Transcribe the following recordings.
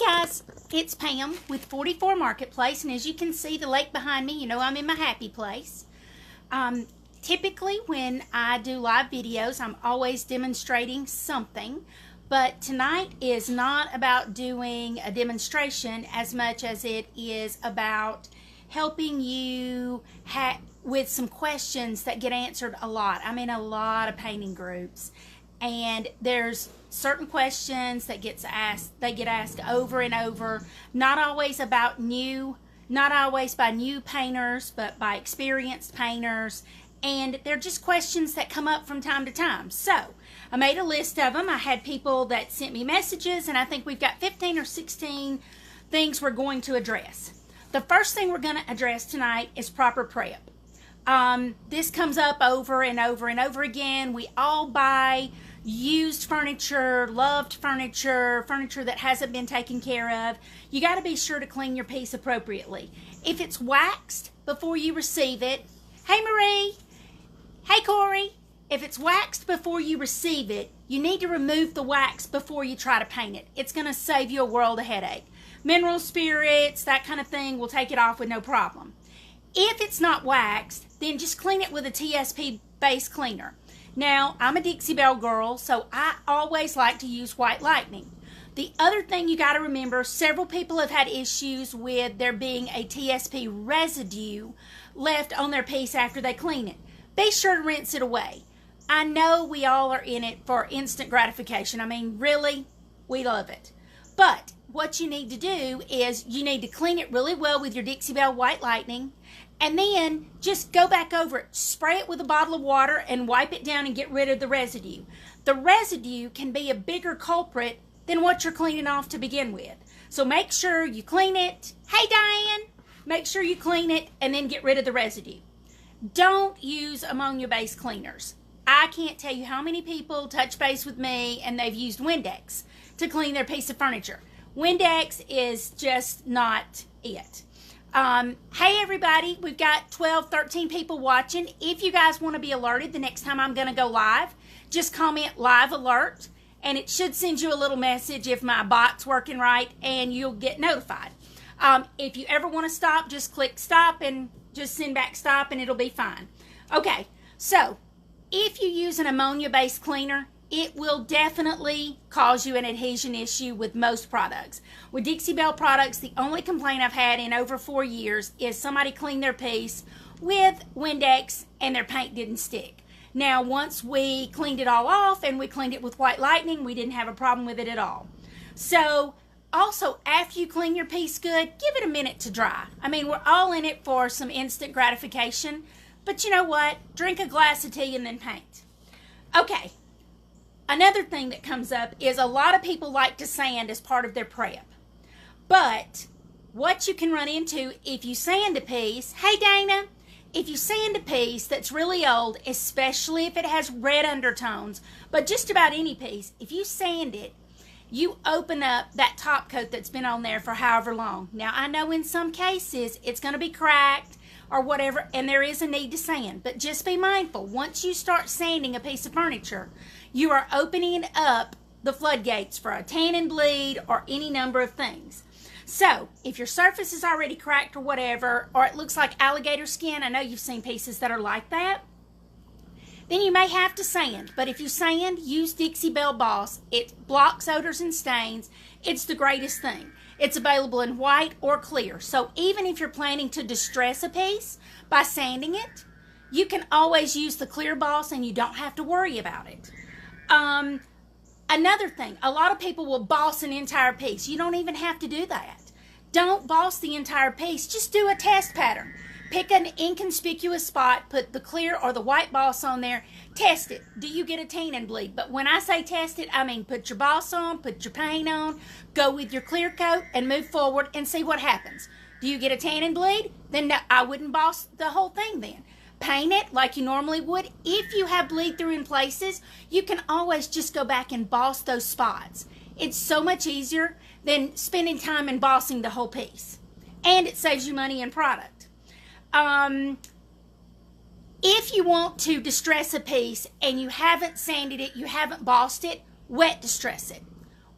guys, it's Pam with 44 Marketplace, and as you can see the lake behind me, you know I'm in my happy place. Typically when I do live videos, I'm always demonstrating something, but tonight is not about doing a demonstration as much as it is about helping you with some questions that get answered a lot. I'm in a lot of painting groups, and there's certain questions that get asked over and over, not always by new painters, but by experienced painters, and they're just questions that come up from time to time. So I made a list of them. I had people that sent me messages, and I think we've got 15 or 16 things we're going to address. The first thing we're going to address tonight is proper prep. This comes up over and over and over again. We all buy used furniture, loved furniture, furniture that hasn't been taken care of. You got to be sure to clean your piece appropriately. If it's waxed before you receive it, hey Marie, hey Corey, if it's waxed before you receive it, you need to remove the wax before you try to paint it. It's going to save you a world of headache. Mineral spirits, that kind of thing, will take it off with no problem. If it's not waxed, then just clean it with a TSP base cleaner. Now, I'm a Dixie Belle girl, so I always like to use White Lightning. The other thing you got to remember, several people have had issues with there being a TSP residue left on their piece after they clean it. Be sure to rinse it away. I know we all are in it for instant gratification. I mean, really, we love it. But what you need to do is you need to clean it really well with your Dixie Belle White Lightning, and then just go back over it. Spray it with a bottle of water and wipe it down and get rid of the residue. The residue can be a bigger culprit than what you're cleaning off to begin with. So make sure you clean it. Hey Diane! Make sure you clean it and then get rid of the residue. Don't use ammonia-based cleaners. I can't tell you how many people touch base with me and they've used Windex to clean their piece of furniture. Windex is just not it. Hey everybody, we've got 12, 13 people watching. If you guys want to be alerted the next time I'm going to go live, just comment live alert, and it should send you a little message if my bot's working right, and you'll get notified. If you ever want to stop, just click stop and just send back stop, and it'll be fine. Okay, so if you use an ammonia-based cleaner, it will definitely cause you an adhesion issue with most products. With Dixie Belle products, the only complaint I've had in over 4 years is somebody cleaned their piece with Windex and their paint didn't stick. Now, once we cleaned it all off and we cleaned it with White Lightning, we didn't have a problem with it at all. So, also, after you clean your piece good, give it a minute to dry. I mean, we're all in it for some instant gratification, but you know what? Drink a glass of tea and then paint. Okay. Another thing that comes up is a lot of people like to sand as part of their prep. But what you can run into if you sand a piece, hey Dana, if you sand a piece that's really old, especially if it has red undertones, but just about any piece, if you sand it, you open up that top coat that's been on there for however long. Now, I know in some cases it's going to be cracked or whatever, and there is a need to sand, but just be mindful. Once you start sanding a piece of furniture, you are opening up the floodgates for a tan and bleed or any number of things. So, if your surface is already cracked or whatever, or it looks like alligator skin, I know you've seen pieces that are like that, then you may have to sand. But if you sand, use Dixie Belle Boss. It blocks odors and stains. It's the greatest thing. It's available in white or clear. So even if you're planning to distress a piece by sanding it, you can always use the clear boss and you don't have to worry about it. Another thing, a lot of people will boss an entire piece. You don't even have to do that. Don't boss the entire piece. Just do a test pattern. Pick an inconspicuous spot, put the clear or the white boss on there, test it. Do you get a tan and bleed? But when I say test it, I mean put your boss on, put your paint on, go with your clear coat and move forward and see what happens. Do you get a tan and bleed? Then no, I wouldn't boss the whole thing then. Paint it like you normally would. If you have bleed through in places, you can always just go back and boss those spots. It's so much easier than spending time and bossing the whole piece. And it saves you money and product. If you want to distress a piece and you haven't sanded it, you haven't bossed it, wet distress it.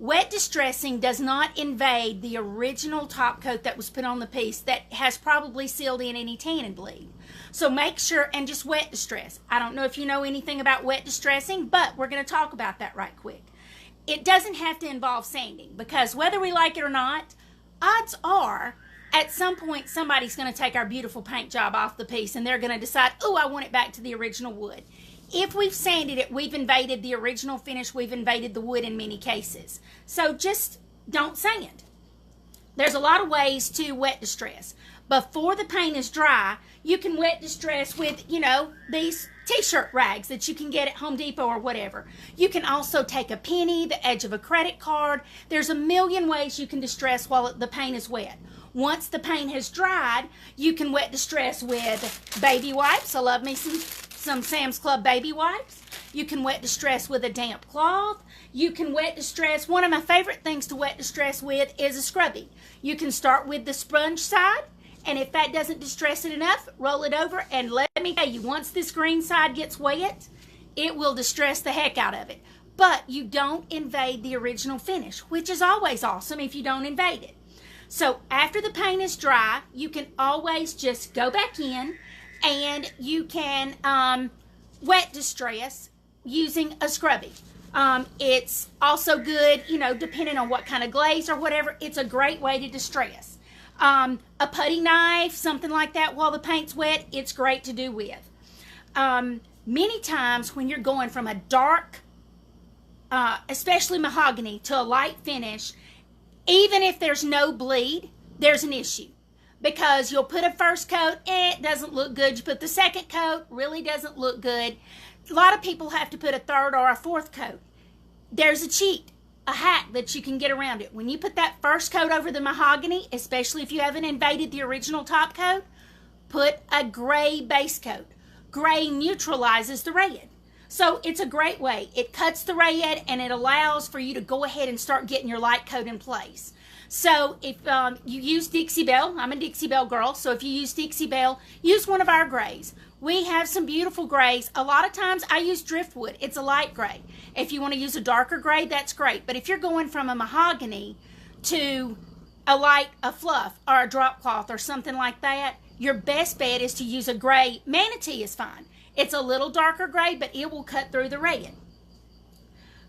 Wet distressing does not invade the original top coat that was put on the piece that has probably sealed in any tan and bleed. So make sure, and just wet distress. I don't know if you know anything about wet distressing, but we're going to talk about that right quick. It doesn't have to involve sanding, because whether we like it or not, odds are at some point somebody's going to take our beautiful paint job off the piece and they're going to decide, oh, I want it back to the original wood. If we've sanded it, we've invaded the original finish, we've invaded the wood in many cases. So just don't sand. There's a lot of ways to wet distress. Before the paint is dry, you can wet distress with, these t-shirt rags that you can get at Home Depot or whatever. You can also take a penny, the edge of a credit card. There's a million ways you can distress while the paint is wet. Once the paint has dried, you can wet distress with baby wipes. I love me some Sam's Club baby wipes. You can wet distress with a damp cloth. You can wet distress. One of my favorite things to wet distress with is a scrubby. You can start with the sponge side, and if that doesn't distress it enough, roll it over, and let me tell you, once this green side gets wet, it will distress the heck out of it. But you don't invade the original finish, which is always awesome if you don't invade it. So after the paint is dry, you can always just go back in and you can wet distress using a scrubby. It's also good, depending on what kind of glaze or whatever, it's a great way to distress. A putty knife, something like that while the paint's wet, it's great to do with. Many times when you're going from a dark, especially mahogany, to a light finish, even if there's no bleed, there's an issue. Because you'll put a first coat, it doesn't look good. You put the second coat, really doesn't look good. A lot of people have to put a third or a fourth coat. There's a cheat, a hack that you can get around it. When you put that first coat over the mahogany, especially if you haven't invaded the original top coat, put a gray base coat. Gray neutralizes the red. So it's a great way. It cuts the red and it allows for you to go ahead and start getting your light coat in place. So if you use Dixie Belle, I'm a Dixie Belle girl, so if you use Dixie Belle, use one of our grays. We have some beautiful grays. A lot of times I use driftwood. It's a light gray. If you want to use a darker gray, that's great. But if you're going from a mahogany to a fluff or a drop cloth or something like that, your best bet is to use a gray. Manatee is fine. It's a little darker gray, but it will cut through the red.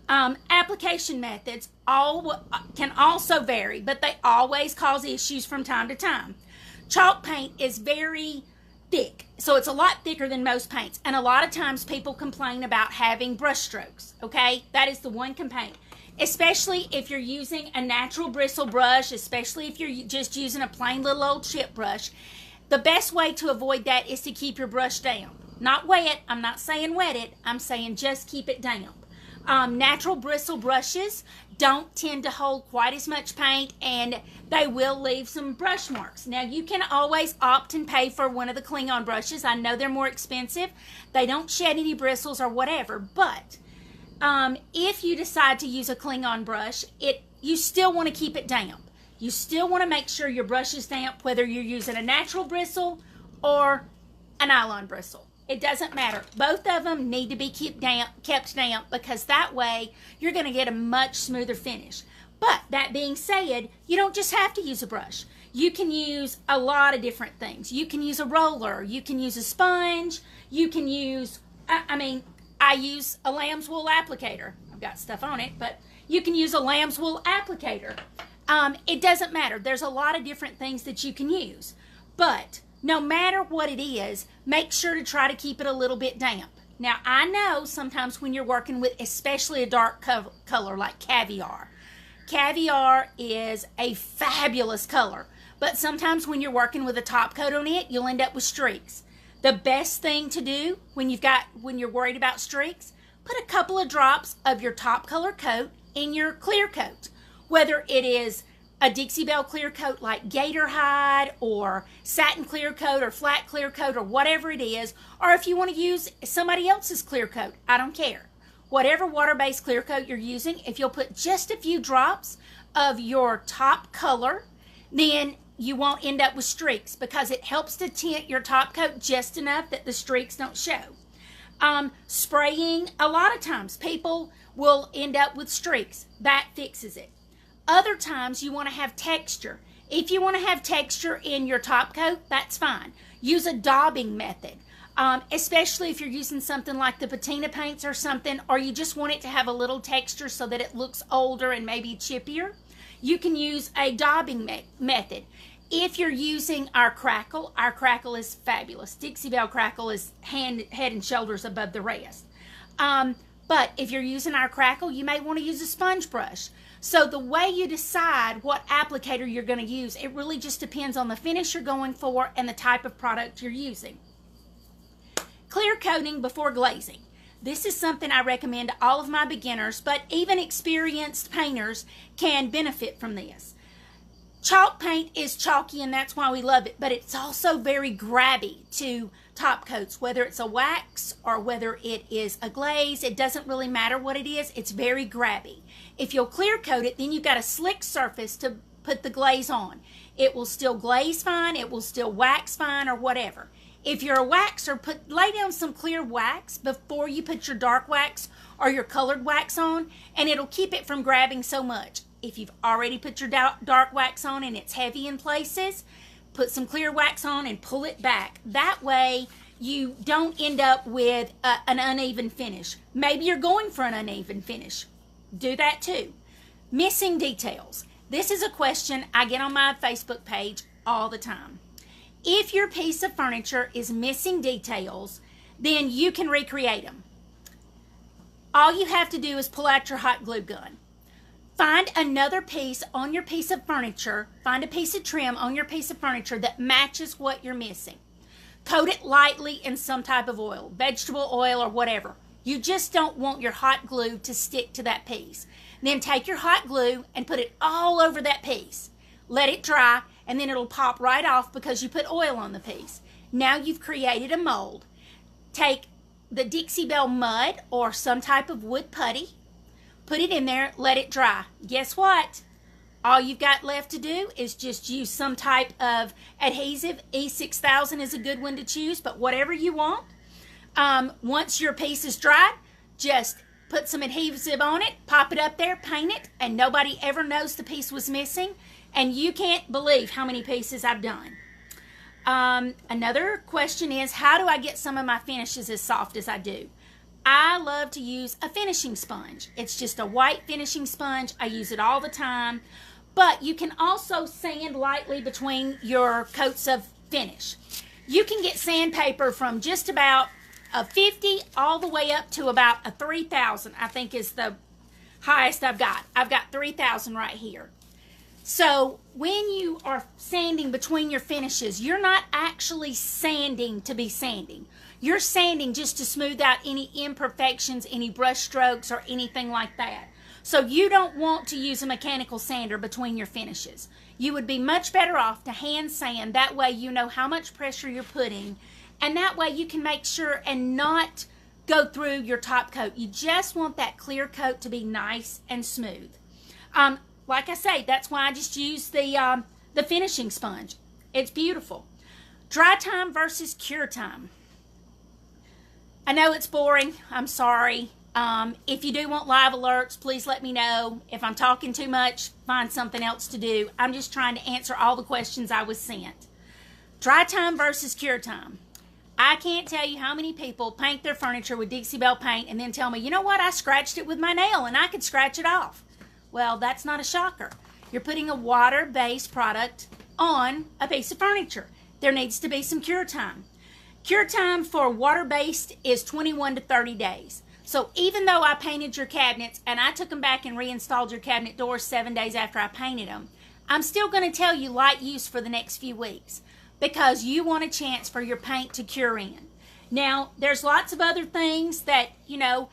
Application methods can also vary, but they always cause issues from time to time. Chalk paint is very thick, so it's a lot thicker than most paints, and a lot of times people complain about having brush strokes, okay? That is the one complaint, especially if you're using a natural bristle brush, especially if you're just using a plain little old chip brush. The best way to avoid that is to keep your brush damp. Not wet. I'm not saying wet it. I'm saying just keep it damp. Natural bristle brushes don't tend to hold quite as much paint, and they will leave some brush marks. Now, you can always opt and pay for one of the Klingon brushes. I know they're more expensive. They don't shed any bristles or whatever, but if you decide to use a Klingon brush, you still want to keep it damp. You still want to make sure your brush is damp, whether you're using a natural bristle or a nylon bristle. It doesn't matter. Both of them need to be kept damp because that way you're going to get a much smoother finish. But that being said, you don't just have to use a brush. You can use a lot of different things. You can use a roller. You can use a sponge. You can use, I use a lamb's wool applicator. I've got stuff on it, but you can use a lamb's wool applicator. It doesn't matter. There's a lot of different things that you can use. But no matter what it is, make sure to try to keep it a little bit damp. Now, I know sometimes when you're working with especially a dark color like caviar. Caviar is a fabulous color, but sometimes when you're working with a top coat on it, you'll end up with streaks. The best thing to do when you're worried about streaks, put a couple of drops of your top color coat in your clear coat. Whether it is a Dixie Belle clear coat like Gator Hide or satin clear coat or flat clear coat or whatever it is, or if you want to use somebody else's clear coat, I don't care. Whatever water-based clear coat you're using, if you'll put just a few drops of your top color, then you won't end up with streaks because it helps to tint your top coat just enough that the streaks don't show. Spraying, a lot of times people will end up with streaks. That fixes it. Other times you want to have texture. If you want to have texture in your top coat, that's fine. Use a daubing method, especially if you're using something like the patina paints or something, or you just want it to have a little texture so that it looks older and maybe chippier. You can use a daubing method. If you're using our crackle is fabulous. Dixie Belle crackle is head and shoulders above the rest. But if you're using our crackle, you may want to use a sponge brush. So the way you decide what applicator you're going to use, it really just depends on the finish you're going for and the type of product you're using. Clear coating before glazing. This is something I recommend to all of my beginners, but even experienced painters can benefit from this. Chalk paint is chalky and that's why we love it, but it's also very grabby to top coats, whether it's a wax or whether it is a glaze. It doesn't really matter what it is. It's very grabby. If you'll clear coat it, then you've got a slick surface to put the glaze on. It will still glaze fine, it will still wax fine or whatever. If you're a waxer, lay down some clear wax before you put your dark wax or your colored wax on, and it'll keep it from grabbing so much. If you've already put your dark wax on and it's heavy in places, put some clear wax on and pull it back. That way you don't end up with an uneven finish. Maybe you're going for an uneven finish. Do that too. Missing details. This is a question I get on my Facebook page all the time. If your piece of furniture is missing details, then you can recreate them. All you have to do is pull out your hot glue gun. Find another piece on your piece of furniture, find a piece of trim on your piece of furniture that matches what you're missing. Coat it lightly in some type of oil, vegetable oil or whatever. You just don't want your hot glue to stick to that piece. Then take your hot glue and put it all over that piece. Let it dry and then it'll pop right off because you put oil on the piece. Now you've created a mold. Take the Dixie Belle mud or some type of wood putty, put it in there, let it dry. Guess what? All you've got left to do is just use some type of adhesive. E6000 is a good one to choose, but whatever you want. Once your piece is dried, just put some adhesive on it, pop it up there, paint it, and nobody ever knows the piece was missing. And you can't believe how many pieces I've done. Another question is, how do I get some of my finishes as soft as I do? I love to use a finishing sponge. It's just a white finishing sponge. I use it all the time. But you can also sand lightly between your coats of finish. You can get sandpaper from just about a 50 all the way up to about a 3,000, I think is the highest I've got. I've got 3,000 right here. So when you are sanding between your finishes, you're not actually sanding to be sanding. You're sanding just to smooth out any imperfections, any brush strokes, or anything like that. So you don't want to use a mechanical sander between your finishes. You would be much better off to hand sand. That way you know how much pressure you're putting, and that way you can make sure and not go through your top coat. You just want that clear coat to be nice and smooth. Like I say, that's why I just use the finishing sponge. It's beautiful. Dry time versus cure time. I know it's boring. I'm sorry. If you do want live alerts, please let me know. If I'm talking too much, find something else to do. I'm just trying to answer all the questions I was sent. Dry time versus cure time. I can't tell you how many people paint their furniture with Dixie Belle paint and then tell me, you know what, I scratched it with my nail and I could scratch it off. Well, that's not a shocker. You're putting a water-based product on a piece of furniture. There needs to be some cure time. Cure time for water-based is 21 to 30 days. So even though I painted your cabinets and I took them back and reinstalled your cabinet doors 7 days after I painted them, I'm still going to tell you light use for the next few weeks because you want a chance for your paint to cure in. Now, there's lots of other things that, you know,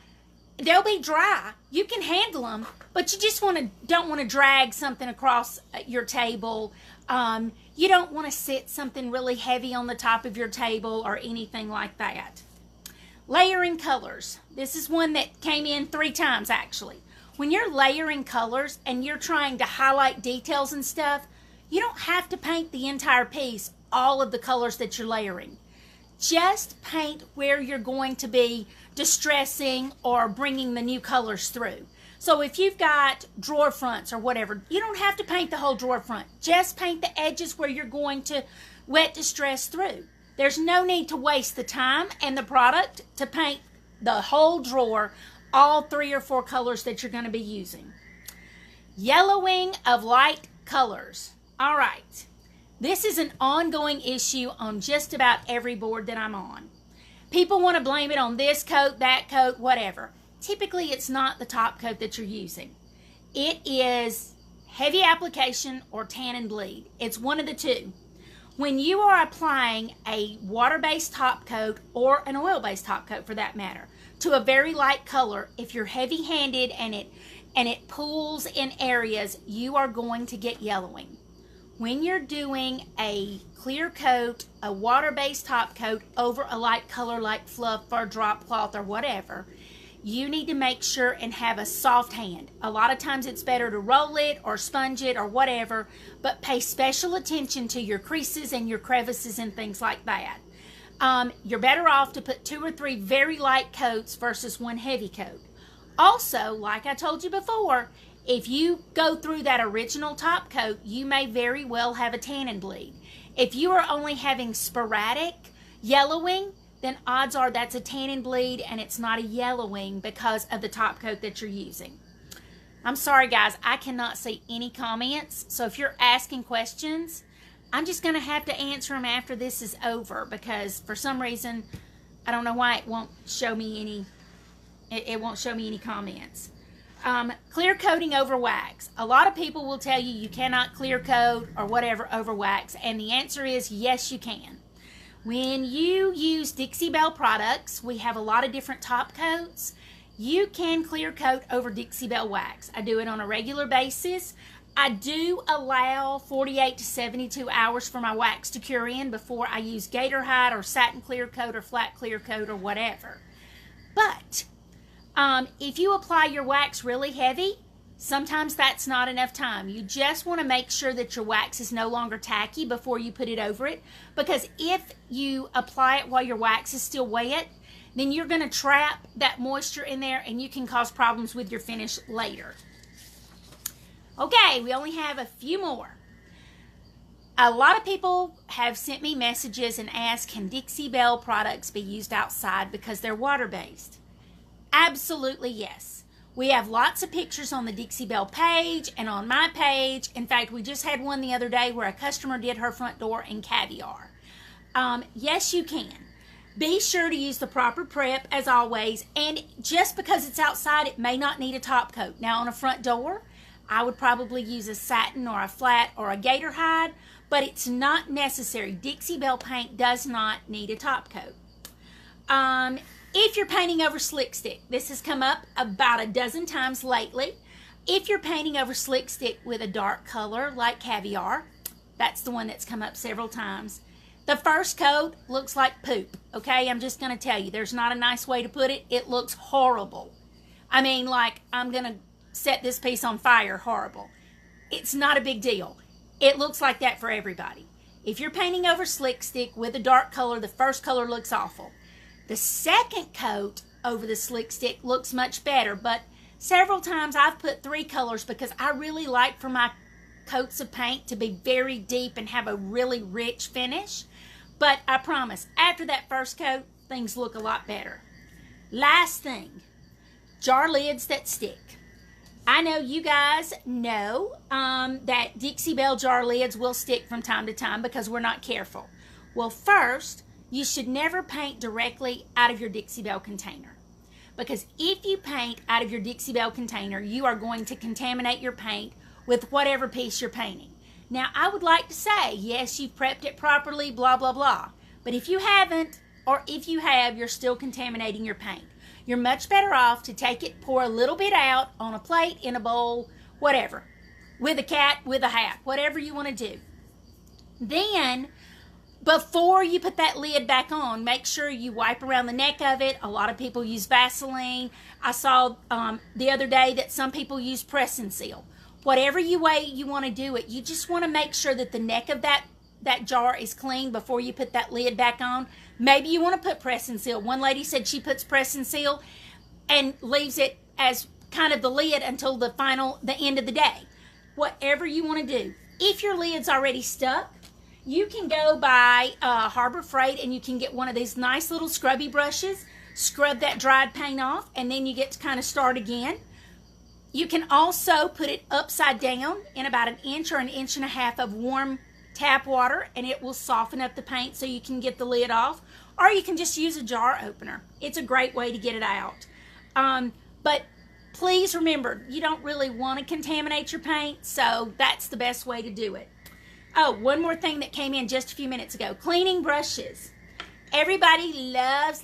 they'll be dry. You can handle them, but you just don't want to drag something across your table. You don't want to sit something really heavy on the top of your table or anything like that. Layering colors. This is one that came in 3 times actually. When you're layering colors and you're trying to highlight details and stuff, you don't have to paint the entire piece all of the colors that you're layering. just paint where you're going to be distressing or bringing the new colors through. So if you've got drawer fronts or whatever, you don't have to paint the whole drawer front. Just paint the edges where you're going to wet distress through. There's no need to waste the time and the product to paint the whole drawer, all 3 or 4 colors that you're going to be using. Yellowing of light colors. All right. This is an ongoing issue on just about every board that I'm on. People want to blame it on this coat, that coat, whatever. Typically, it's not the top coat that you're using. It is heavy application or tan and bleed. It's one of the two. When you are applying a water-based top coat or an oil-based top coat for that matter to a very light color, if you're heavy-handed and it pools in areas, you are going to get yellowing. When you're doing a clear coat, a water-based top coat over a light color like fluff or drop cloth or whatever, you need to make sure and have a soft hand. A lot of times it's better to roll it or sponge it or whatever, but pay special attention to your creases and your crevices and things like that. You're better off to put 2 or 3 very light coats versus 1 heavy coat. Also, like I told you before, if you go through that original top coat, you may very well have a tan and bleed. If you are only having sporadic yellowing, then odds are that's a tan and bleed and it's not a yellowing because of the top coat that you're using. I'm sorry guys, I cannot see any comments, so if you're asking questions, I'm just going to have to answer them after this is over because for some reason, I don't know why it won't show me any, it won't show me any comments. Clear coating over wax. A lot of people will tell you you cannot clear coat or whatever over wax, and the answer is yes, you can. When you use Dixie Belle products, we have a lot of different top coats. You can clear coat over Dixie Belle wax. I do it on a regular basis. I do allow 48 to 72 hours for my wax to cure in before I use gator hide or satin clear coat or flat clear coat or whatever. But if you apply your wax really heavy, sometimes that's not enough time. You just want to make sure that your wax is no longer tacky before you put it over it, because if you apply it while your wax is still wet, then you're going to trap that moisture in there and you can cause problems with your finish later. Okay, we only have a few more. A lot of people have sent me messages and asked, can Dixie Belle products be used outside because they're water-based? Absolutely yes. We have lots of pictures on the Dixie Belle page and on my page. In fact, we just had one the other day where a customer did her front door in caviar. Yes, you can. Be sure to use the proper prep as always, and just because it's outside, it may not need a top coat. Now on a front door, I would probably use a satin or a flat or a gator hide, but it's not necessary. Dixie Belle paint does not need a top coat. If you're painting over slick stick, this has come up about a dozen times lately. If you're painting over slick stick with a dark color like caviar, that's the one that's come up several times. The first coat looks like poop, okay? I'm just going to tell you, there's not a nice way to put it. It looks horrible. I mean, like, I'm going to set this piece on fire, horrible. It's not a big deal. It looks like that for everybody. If you're painting over slick stick with a dark color, the first color looks awful. The second coat over the slick stick looks much better, but several times I've put 3 colors because I really like for my coats of paint to be very deep and have a really rich finish. But I promise, after that first coat, things look a lot better. Last thing, jar lids that stick. I know you guys know that Dixie Belle jar lids will stick from time to time because we're not careful. Well, first, you should never paint directly out of your Dixie Belle container, because if you paint out of your Dixie Belle container, you are going to contaminate your paint with whatever piece you're painting. Now, I would like to say, yes, you've prepped it properly, blah, blah, blah, but if you haven't, or if you have, you're still contaminating your paint. You're much better off to take it, pour a little bit out on a plate, in a bowl, whatever, with a cat, with a hat, whatever you want to do. Then, before you put that lid back on, make sure you wipe around the neck of it. A lot of people use Vaseline. I saw the other day that some people use Press and Seal. Whatever way you want to do it, you just want to make sure that the neck of that that jar is clean before you put that lid back on. Maybe you want to put press and seal. One lady said she puts press and seal and leaves it as kind of the lid until the end of the day. Whatever you want to do. If your lid's already stuck, you can go by Harbor Freight and you can get one of these nice little scrubby brushes, scrub that dried paint off, and then you get to kind of start again. You can also put it upside down in about 1 inch or 1.5 inches of warm tap water, and it will soften up the paint so you can get the lid off. Or you can just use a jar opener. It's a great way to get it out. But please remember, you don't really want to contaminate your paint, so that's the best way to do it. Oh, one more thing that came in just a few minutes ago. Cleaning brushes. Everybody loves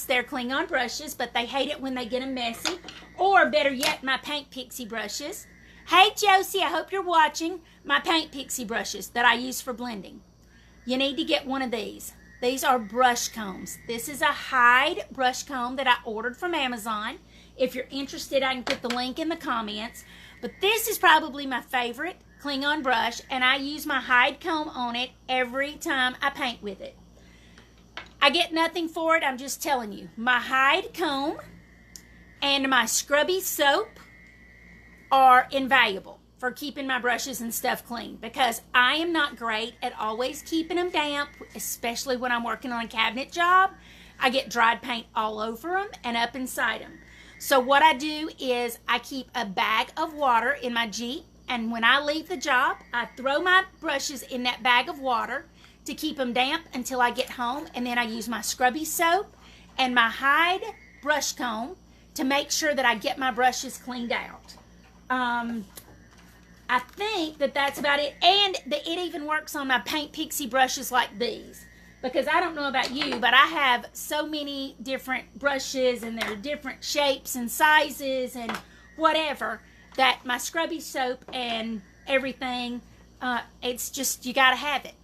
their Klingon brushes, but they hate it when they get them messy. Or better yet, my Paint Pixie brushes. Hey Josie, I hope you're watching. My Paint Pixie brushes that I use for blending. You need to get one of these. These are brush combs. This is a Hyde brush comb that I ordered from Amazon. If you're interested, I can put the link in the comments. But this is probably my favorite Klingon brush, and I use my Hyde comb on it every time I paint with it. I get nothing for it, I'm just telling you. My Hyde comb and my scrubby soap are invaluable for keeping my brushes and stuff clean, because I am not great at always keeping them damp, especially when I'm working on a cabinet job. I get dried paint all over them and up inside them. So what I do is I keep a bag of water in my Jeep, and when I leave the job, I throw my brushes in that bag of water to keep them damp until I get home, and then I use my scrubby soap and my Hyde brush comb to make sure that I get my brushes cleaned out. I think that that's about it, and it even works on my Paint Pixie brushes like these, because I don't know about you, but I have so many different brushes, and they're different shapes and sizes and whatever, that my scrubby soap and everything, it's just, you gotta have it.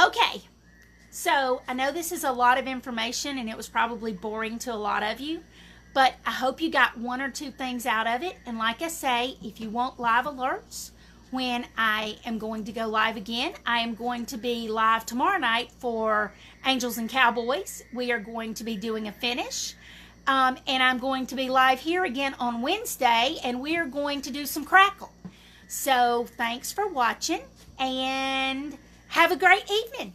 Okay, so I know this is a lot of information and it was probably boring to a lot of you, but I hope you got 1 or 2 things out of it. And like I say, if you want live alerts when I am going to go live again, I am going to be live tomorrow night for Angels and Cowboys. We are going to be doing a finish. And I'm going to be live here again on Wednesday, and we are going to do some Crackle. So thanks for watching, and have a great evening.